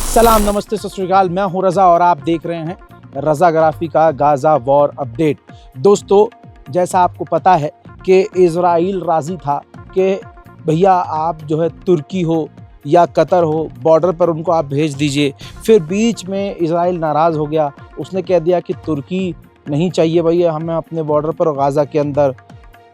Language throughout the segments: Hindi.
सलाम, नमस्ते, सत श्री अकाल। मैं हूं रज़ा और आप देख रहे हैं रज़ाग्राफी का गाज़ा वॉर अपडेट। दोस्तों, जैसा आपको पता है कि इज़राइल राज़ी था कि भैया आप जो है तुर्की हो या कतर हो, बॉर्डर पर उनको आप भेज दीजिए। फिर बीच में इज़राइल नाराज़ हो गया, उसने कह दिया कि तुर्की नहीं चाहिए भैया हमें अपने बॉर्डर पर गाज़ा के अंदर।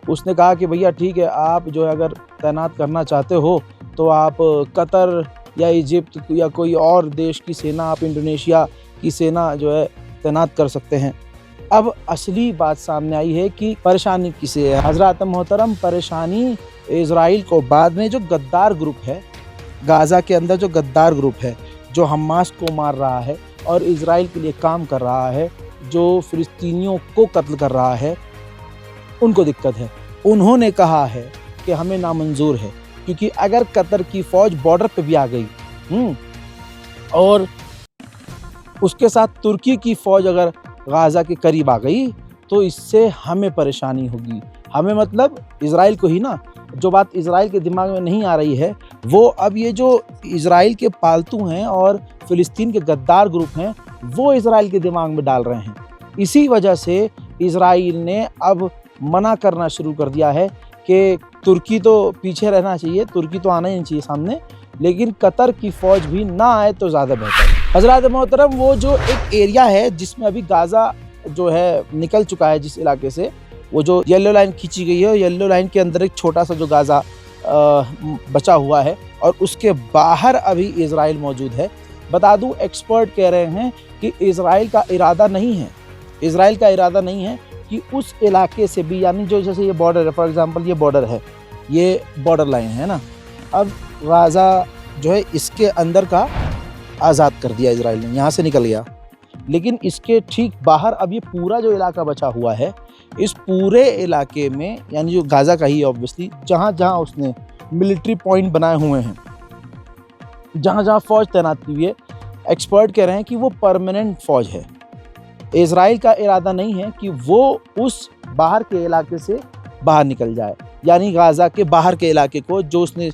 उसने कहा कि भैया ठीक है, आप जो है अगर तैनात करना चाहते हो तो आप कतर या इजिप्ट या कोई और देश की सेना, आप इंडोनेशिया की सेना जो है तैनात कर सकते हैं। अब असली बात सामने आई है कि परेशानी किसे है। हज़रात मोहतरम, परेशानी इज़राइल को बाद में जो गद्दार ग्रुप है गाज़ा के अंदर, जो गद्दार ग्रुप है जो हमास को मार रहा है और इज़राइल के लिए काम कर रहा है, जो फ़िलिस्तीनियों को कत्ल कर रहा है, उनको दिक्कत है। उन्होंने कहा है कि हमें नामंजूर है, क्योंकि अगर कतर की फ़ौज बॉर्डर पे भी आ गई और उसके साथ तुर्की की फ़ौज अगर गाज़ा के करीब आ गई तो इससे हमें परेशानी होगी। हमें मतलब इज़राइल को ही ना। जो बात इज़राइल के दिमाग में नहीं आ रही है वो अब ये जो इज़राइल के पालतू हैं और फ़िलिस्तीन के गद्दार ग्रुप हैं वो इज़राइल के दिमाग में डाल रहे हैं। इसी वजह से इज़राइल ने अब मना करना शुरू कर दिया है कि तुर्की तो पीछे रहना चाहिए, तुर्की तो आना ही नहीं चाहिए सामने, लेकिन कतर की फ़ौज भी ना आए तो ज़्यादा बेहतर है। हज़रात मोहतरम, वो जो एक एरिया है जिसमें अभी गाज़ा जो है निकल चुका है, जिस इलाके से वो जो येलो लाइन खींची गई है, येलो लाइन के अंदर एक छोटा सा जो गाज़ा बचा हुआ है और उसके बाहर अभी इज़राइल मौजूद है। बता दूँ, एक्सपर्ट कह रहे हैं कि इज़राइल का इरादा नहीं है कि उस इलाके से भी, यानी जो जैसे ये बॉर्डर है, फॉर एग्जांपल ये बॉर्डर है, ये बॉर्डर लाइन है ना, अब गाज़ा जो है इसके अंदर का आज़ाद कर दिया इज़राइल ने, यहाँ से निकल गया। लेकिन इसके ठीक बाहर अब ये पूरा जो इलाका बचा हुआ है, इस पूरे इलाके में, यानी जो गाज़ा का ही ऑब्वियसली, जहाँ जहाँ उसने मिलिट्री पॉइंट बनाए हुए हैं, जहाँ जहाँ फ़ौज तैनात की हुई है, एक्सपर्ट कह रहे हैं कि वो परमानेंट फ़ौज है। इज़राइल का इरादा नहीं है कि वो उस बाहर के इलाके से बाहर निकल जाए, यानी गाज़ा के बाहर के इलाके को जो उसने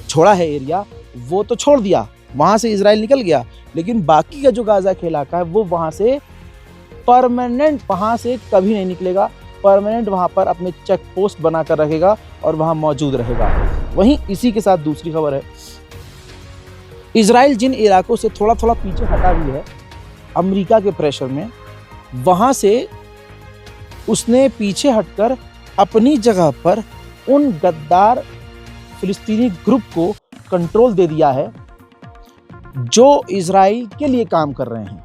छोड़ा है एरिया, वो तो छोड़ दिया, वहाँ से इज़राइल निकल गया, लेकिन बाकी का जो गाज़ा का इलाका है वो वहाँ से परमानेंट, वहाँ से कभी नहीं निकलेगा। परमानेंट वहाँ पर अपने चेक पोस्ट बना कर रखेगा और वहाँ मौजूद रहेगा। वहीं इसी के साथ दूसरी खबर है, इज़राइल जिन इलाकों से थोड़ा थोड़ा पीछे हटा हुई है अमेरिका के प्रेशर में, वहाँ से उसने पीछे हटकर अपनी जगह पर उन गद्दार फ़िलिस्तीनी ग्रुप को कंट्रोल दे दिया है जो इज़राइल के लिए काम कर रहे हैं,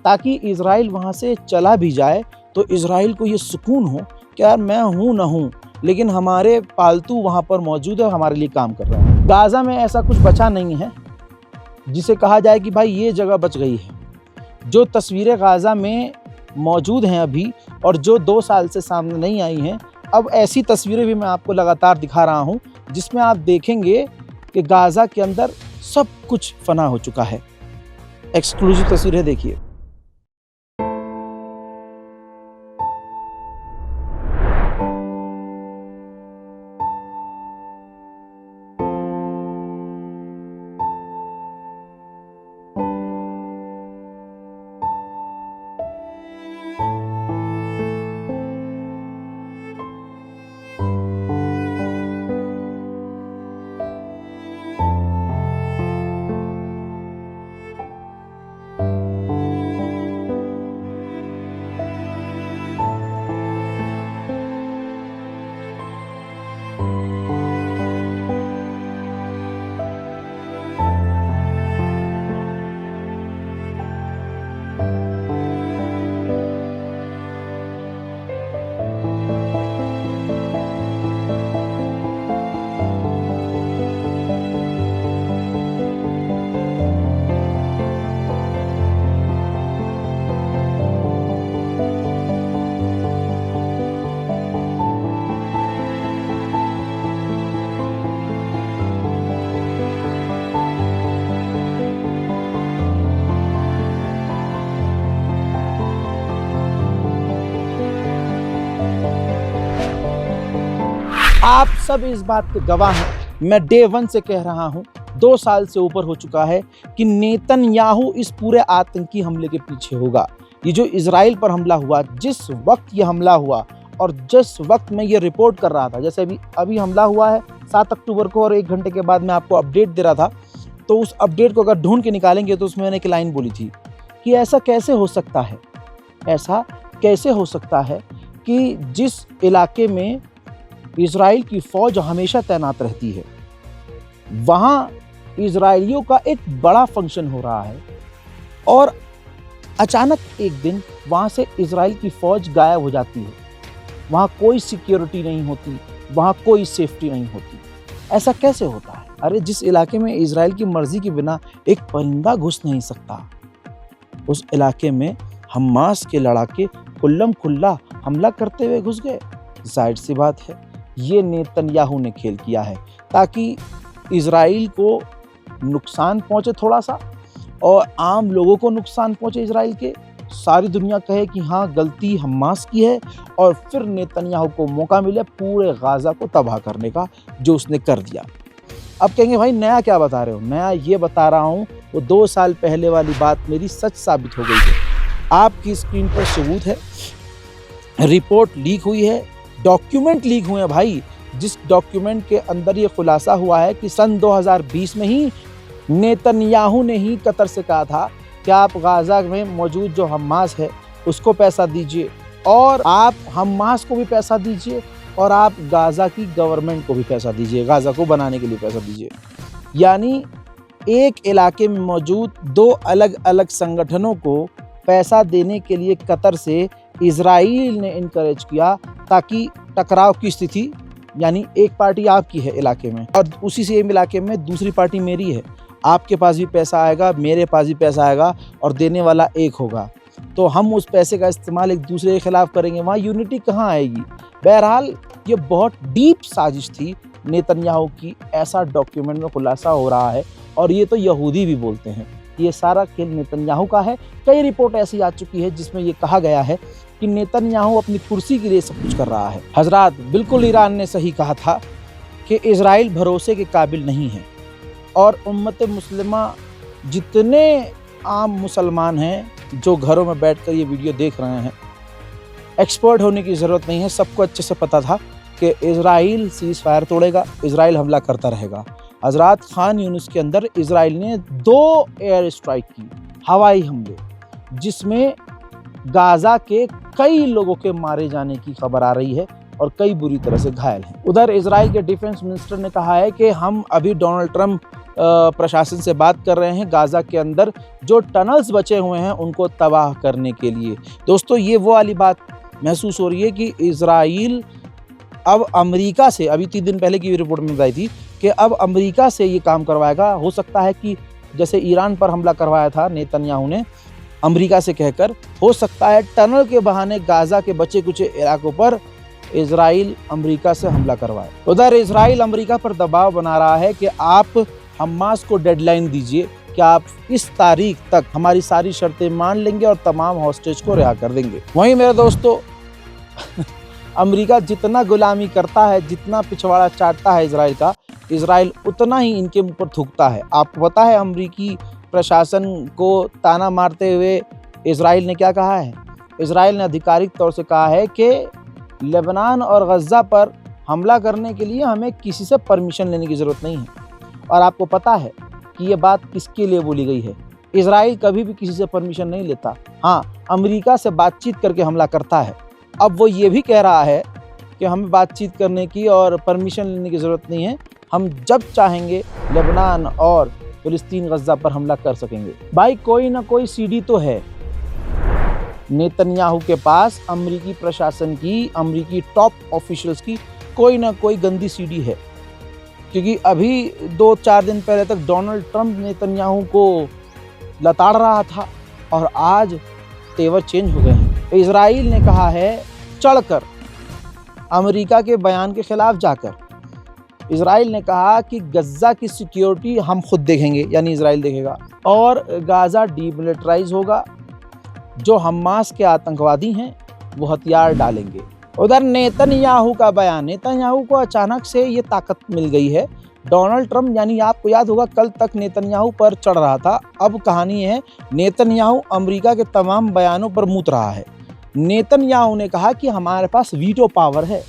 ताकि इज़राइल वहाँ से चला भी जाए तो इज़राइल को ये सुकून हो कि यार मैं हूँ ना हूँ, लेकिन हमारे पालतू वहाँ पर मौजूद है, हमारे लिए काम कर रहे हैं। गाज़ा में ऐसा कुछ बचा नहीं है जिसे कहा जाए कि भाई ये जगह बच गई है। जो तस्वीरें गाज़ा में मौजूद हैं अभी और जो 2 साल से सामने नहीं आई हैं, अब ऐसी तस्वीरें भी मैं आपको लगातार दिखा रहा हूं जिसमें आप देखेंगे कि गाज़ा के अंदर सब कुछ फना हो चुका है। एक्सक्लूसिव तस्वीरें देखिए। आप सब इस बात के गवाह हैं। मैं डे 1 से कह रहा हूं 2 साल से ऊपर हो चुका है कि नेतन्याहू इस पूरे आतंकी हमले के पीछे होगा। ये जो इजराइल पर हमला हुआ, जिस वक्त ये हमला हुआ और जिस वक्त मैं ये रिपोर्ट कर रहा था, जैसे अभी हमला हुआ है 7 अक्टूबर को और 1 घंटे के बाद मैं आपको अपडेट दे रहा था, तो उस अपडेट को अगर ढूंढ के निकालेंगे तो उसमें मैंने एक लाइन बोली थी कि ऐसा कैसे हो सकता है, ऐसा कैसे हो सकता है कि जिस इलाके में इजराइल की फ़ौज हमेशा तैनात रहती है, वहाँ इजराइलियों का एक बड़ा फंक्शन हो रहा है और अचानक एक दिन वहाँ से इजराइल की फ़ौज गायब हो जाती है। वहाँ कोई सिक्योरिटी नहीं होती, वहाँ कोई सेफ्टी नहीं होती। ऐसा कैसे होता है? अरे जिस इलाके में इजराइल की मर्जी के बिना एक परिंदा घुस नहीं सकता, उस इलाके में हमास के लड़ाके खुल्लम खुल्ला हमला करते हुए घुस गए। जाहिर सी बात है ये नेतन्याहू ने खेल किया है ताकि इजराइल को नुकसान पहुंचे थोड़ा सा और आम लोगों को नुकसान पहुंचे इजराइल के। सारी दुनिया कहे कि हाँ गलती हमास की है और फिर नेतन्याहू को मौका मिले पूरे गाज़ा को तबाह करने का, जो उसने कर दिया। अब कहेंगे भाई नया क्या बता रहे हो? नया ये बता रहा हूँ वो 2 साल पहले वाली बात मेरी सच साबित हो गई है। आपकी स्क्रीन पर सबूत है, रिपोर्ट लीक हुई है, डॉक्यूमेंट लीक हुए हैं भाई, जिस डॉक्यूमेंट के अंदर ये खुलासा हुआ है कि सन 2020 में ही नेतन्याहू ने ही कतर से कहा था कि आप गाज़ा में मौजूद जो हमास है उसको पैसा दीजिए और आप हमास को भी पैसा दीजिए और आप गाज़ा की गवर्नमेंट को भी पैसा दीजिए, गाज़ा को बनाने के लिए पैसा दीजिए। यानी एक इलाके में मौजूद 2 अलग अलग संगठनों को पैसा देने के लिए कतर से इजराइल ने इनकरेज किया ताकि टकराव की स्थिति, यानी एक पार्टी आपकी है इलाके में और उसी सेम इलाके में दूसरी पार्टी मेरी है, आपके पास भी पैसा आएगा, मेरे पास भी पैसा आएगा और देने वाला एक होगा, तो हम उस पैसे का इस्तेमाल एक दूसरे के खिलाफ करेंगे, वहाँ यूनिटी कहाँ आएगी? बहरहाल ये बहुत डीप साजिश थी नेतन्याहू की, ऐसा डॉक्यूमेंट में खुलासा हो रहा है और ये तो यहूदी भी बोलते हैं। ये सारा खेल नेतन्याहू का है। कई रिपोर्ट ऐसी आ चुकी है जिसमें ये कहा गया है कि नेतन्याहू अपनी कुर्सी के लिए सब कुछ कर रहा है। हजरात, बिल्कुल ईरान ने सही कहा था कि इजराइल भरोसे के काबिल नहीं है और उम्मत मुस्लिमा जितने आम मुसलमान हैं जो घरों में बैठकर ये वीडियो देख रहे हैं, एक्सपर्ट होने की ज़रूरत नहीं है, सबको अच्छे से पता था कि इजराइल सीज़ फायर तोड़ेगा, इजराइल हमला करता रहेगा। हजरात, खान यूनिस के अंदर इजराइल ने 2 एयर स्ट्राइक की, हवाई हमले, जिसमें गाज़ा के कई लोगों के मारे जाने की खबर आ रही है और कई बुरी तरह से घायल हैं। उधर इजराइल के डिफेंस मिनिस्टर ने कहा है कि हम अभी डोनाल्ड ट्रंप प्रशासन से बात कर रहे हैं गाज़ा के अंदर जो टनल्स बचे हुए हैं उनको तबाह करने के लिए। दोस्तों, ये वो वाली बात महसूस हो रही है कि इजराइल अब अमेरिका से, अभी 3 दिन पहले की रिपोर्ट में बताई थी कि अब अमेरिका से ये काम करवाएगा। हो सकता है कि जैसे ईरान पर हमला करवाया था नेतन्याहू ने अमेरिका से कहकर, हो सकता है टनल के बहाने गाज़ा के बचे कुछ इलाकों पर इजराइल अमेरिका से हमला करवाए। उधर इजराइल अमेरिका पर दबाव बना रहा है कि आप हमास को डेडलाइन दीजिए कि आप इस तारीख तक हमारी सारी शर्तें मान लेंगे और तमाम हॉस्टेज को रिहा कर देंगे। वहीं मेरे दोस्तों, अमेरिका जितना गुलामी करता है, जितना पिछवाड़ा चाटता है इजराइल का, इजराइल उतना ही इनके मुंह पर थूकता है। आपको पता है अमेरिकी प्रशासन को ताना मारते हुए इजराइल ने क्या कहा है? इजराइल ने आधिकारिक तौर से कहा है कि लेबनान और गज़ा पर हमला करने के लिए हमें किसी से परमिशन लेने की ज़रूरत नहीं है। और आपको पता है कि ये बात किसके लिए बोली गई है? इजराइल कभी भी किसी से परमिशन नहीं लेता, हाँ अमेरिका से बातचीत करके हमला करता है। अब वो ये भी कह रहा है कि हमें बातचीत करने की और परमिशन लेने की ज़रूरत नहीं है, हम जब चाहेंगे लेबनान और फिलिस्तीन गज़ा पर हमला कर सकेंगे। भाई कोई ना कोई सीडी तो है नेतन्याहू के पास, अमेरिकी प्रशासन की, अमेरिकी टॉप ऑफिशियल्स की कोई ना कोई गंदी सीडी है, क्योंकि अभी 2-4 दिन पहले तक डोनाल्ड ट्रंप नेतन्याहू को लताड़ रहा था और आज तेवर चेंज हो गए हैं। इजराइल ने कहा है चढ़कर, अमेरिका के बयान के खिलाफ जाकर इजराइल ने कहा कि गज़ा की सिक्योरिटी हम खुद देखेंगे, यानी इजराइल देखेगा, और गाज़ा डीमिलिटराइज होगा, जो हमास के आतंकवादी हैं वो हथियार डालेंगे। उधर नेतन्याहू का बयान, नेतन्याहू को अचानक से ये ताकत मिल गई है, डोनाल्ड ट्रंप यानी आपको याद होगा कल तक नेतन्याहू पर चढ़ रहा था, अब कहानी है नेतन्याहू अमेरिका के तमाम बयानों पर मूत रहा है। नेतन्याहू ने कहा कि हमारे पास वीटो पावर है,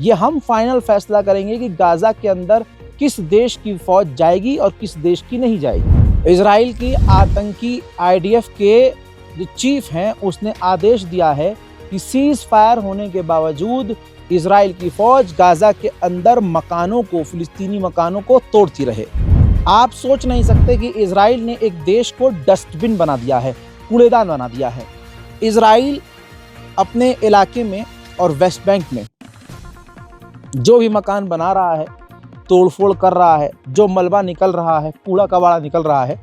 ये हम फाइनल फैसला करेंगे कि गाजा के अंदर किस देश की फौज जाएगी और किस देश की नहीं जाएगी। इजराइल की आतंकी आईडीएफ के जो चीफ हैं उसने आदेश दिया है कि सीज फायर होने के बावजूद इजराइल की फौज गाजा के अंदर मकानों को, फिलिस्तीनी मकानों को तोड़ती रहे। आप सोच नहीं सकते कि इजराइल ने एक देश को डस्टबिन बना दिया है, कूड़ेदान बना दिया है। इजराइल अपने इलाके में और वेस्ट बैंक में जो भी मकान बना रहा है, तोड़फोड़ कर रहा है, जो मलबा निकल रहा है, कूड़ा कबाड़ा निकल रहा है,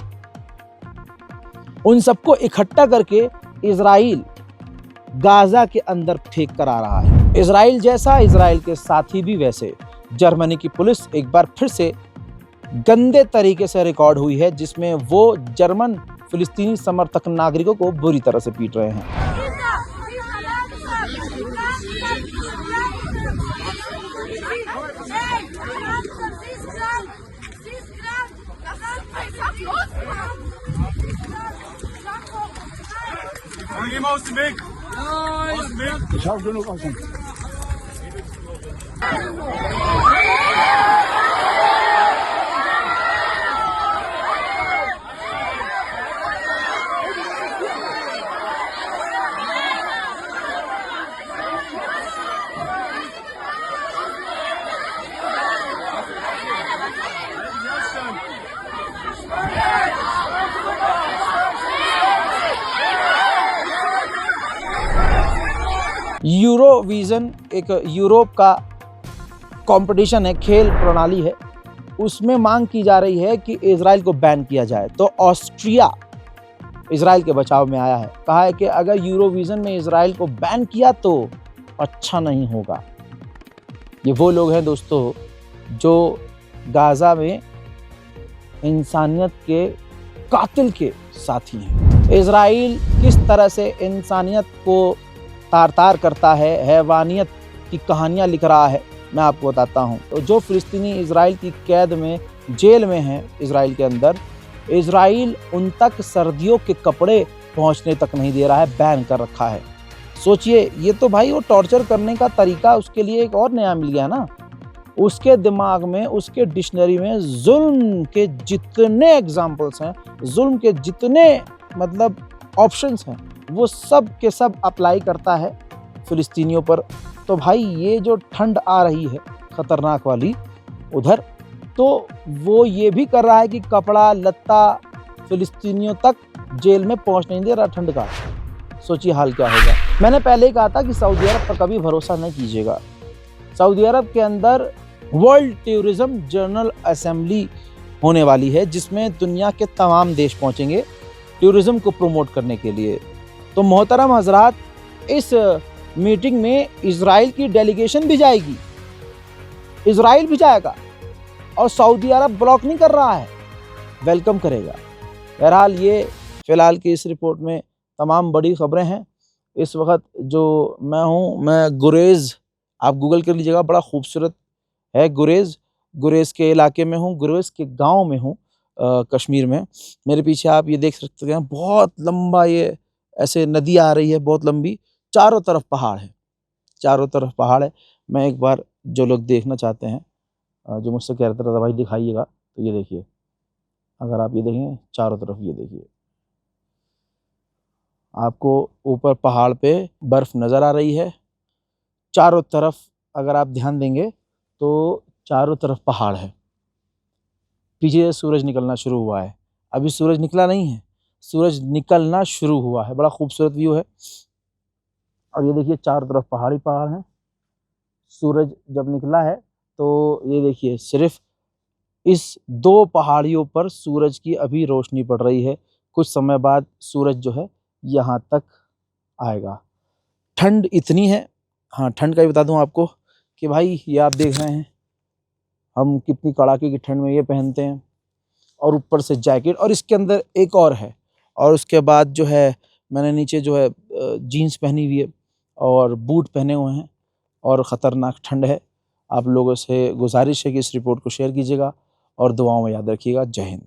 उन सबको इकट्ठा करके इजराइल गाजा के अंदर फेंक कर आ रहा है। इजराइल जैसा, इजराइल के साथी भी वैसे। जर्मनी की पुलिस एक बार फिर से गंदे तरीके से रिकॉर्ड हुई है, जिसमें वो जर्मन फिलिस्तीनी समर्थक नागरिकों को बुरी तरह से पीट रहे हैं। यूरोविजन एक यूरोप का कंपटीशन है, खेल प्रणाली है, उसमें मांग की जा रही है कि इजराइल को बैन किया जाए। तो ऑस्ट्रिया इजराइल के बचाव में आया है, कहा है कि अगर यूरोविजन में इजराइल को बैन किया तो अच्छा नहीं होगा। ये वो लोग हैं दोस्तों जो गाजा में इंसानियत के कातिल के साथी हैं। इजराइल किस तरह से इंसानियत को तार तार करता है, हैवानियत की कहानियाँ लिख रहा है, मैं आपको बताता हूँ। तो जो फिलिस्तीनी इजराइल की कैद में, जेल में हैं इजराइल के अंदर, इजराइल उन तक सर्दियों के कपड़े पहुँचने तक नहीं दे रहा है, बैन कर रखा है। सोचिए, ये तो भाई वो टॉर्चर करने का तरीका उसके लिए एक और नया मिल गया ना। उसके दिमाग में, उसके डिक्शनरी में जुल्म के जितने एग्जाम्पल्स हैं, जुल्म के जितने मतलब ऑप्शंस हैं, वो सब के सब अप्लाई करता है फिलिस्तीनियों पर। तो भाई ये जो ठंड आ रही है ख़तरनाक वाली उधर, तो वो ये भी कर रहा है कि कपड़ा लत्ता फिलिस्तीनियों तक जेल में पहुंच नहीं दे रहा ठंड का। सोचिए हाल क्या होगा। मैंने पहले ही कहा था कि सऊदी अरब पर कभी भरोसा नहीं कीजिएगा। सऊदी अरब के अंदर वर्ल्ड टूरिज्म जनरल असेंबली होने वाली है, जिसमें दुनिया के तमाम देश पहुंचेंगे टूरिज्म को प्रमोट करने के लिए। तो मोहतरम हजरात, इस मीटिंग में इजराइल की डेलीगेशन भी जाएगी, इजराइल भी जाएगा और सऊदी अरब ब्लॉक नहीं कर रहा है, वेलकम करेगा। बहरहाल ये फ़िलहाल की इस रिपोर्ट में तमाम बड़ी खबरें हैं। इस वक्त जो मैं गुरेज़, आप गूगल कर लीजिएगा, बड़ा खूबसूरत है गुरेज़। गुरेज़ के इलाके में हूँ, गुरेज़ के गांव में हूँ कश्मीर में। मेरे पीछे आप ये देख सकते हैं, बहुत लंबा ये ऐसे नदी आ रही है, बहुत लंबी, चारों तरफ पहाड़ है, चारों तरफ पहाड़ है। मैं एक बार, जो लोग देखना चाहते हैं, जो मुझसे कह रहा था भाई दिखाइएगा, तो ये देखिए, अगर आप ये देखें चारों तरफ, ये देखिए आपको ऊपर पहाड़ पे बर्फ़ नज़र आ रही है, चारों तरफ अगर आप ध्यान देंगे तो चारों तरफ पहाड़ है। पीछे सूरज निकलना शुरू हुआ है, अभी सूरज निकला नहीं है, सूरज निकलना शुरू हुआ है। बड़ा खूबसूरत व्यू है। और ये देखिए चारों तरफ पहाड़ ही पहाड़ हैं। सूरज जब निकला है तो ये देखिए, सिर्फ इस दो पहाड़ियों पर सूरज की अभी रोशनी पड़ रही है। कुछ समय बाद सूरज जो है यहाँ तक आएगा। ठंड इतनी है, हाँ ठंड का भी बता दूँ आपको कि भाई ये आप देख रहे हैं हम कितनी कड़ाके की ठंड में ये पहनते हैं, और ऊपर से जैकेट, और इसके अंदर एक और है। और उसके बाद जो है मैंने नीचे जो है जीन्स पहनी हुई है और बूट पहने हुए हैं, और ख़तरनाक ठंड है। आप लोगों से गुजारिश है कि इस रिपोर्ट को शेयर कीजिएगा और दुआओं में याद रखिएगा। जय हिंद।